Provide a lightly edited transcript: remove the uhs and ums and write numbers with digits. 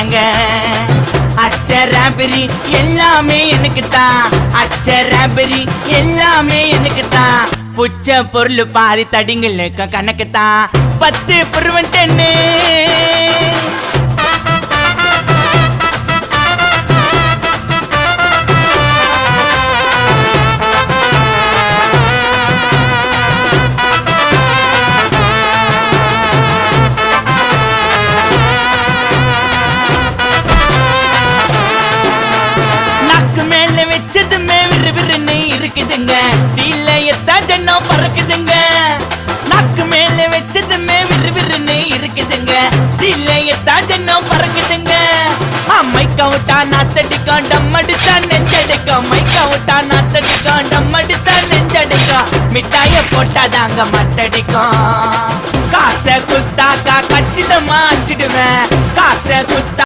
தாங்க. அச்சராபெரி எல்லாமே எனக்கு தான், அச்சராபெரி எல்லாமே எனக்கு தான். புச்ச பொருள் பாதி தடிங்களுக்கு கணக்கு தான், 10 பொருவன் 10. வச்சதுமே விறுவிறுன்னு இருக்குதுங்க, டீல எத்தா ஜன்னம் பறக்குதுங்க. நாக்கு மேல வச்சதுமே விறுவிறுன்னு இருக்குதுங்க, டீல எத்தா ஜன்னம் பறக்குதுங்க. மைக்க விட்டா நாத்தடிக்கும், டம் அடிச்சா நெஞ்சடிக்கும். மைக்க விட்டா நாத்தடிக்கும், டம் அடிச்சா நெஞ்சடிக்கும். மிட்டாய போட்டாதாங்க மட்டடிக்கும். காசை குத்தாக்கா கச்சிதமா அச்சிடுவேன், காசை குத்தா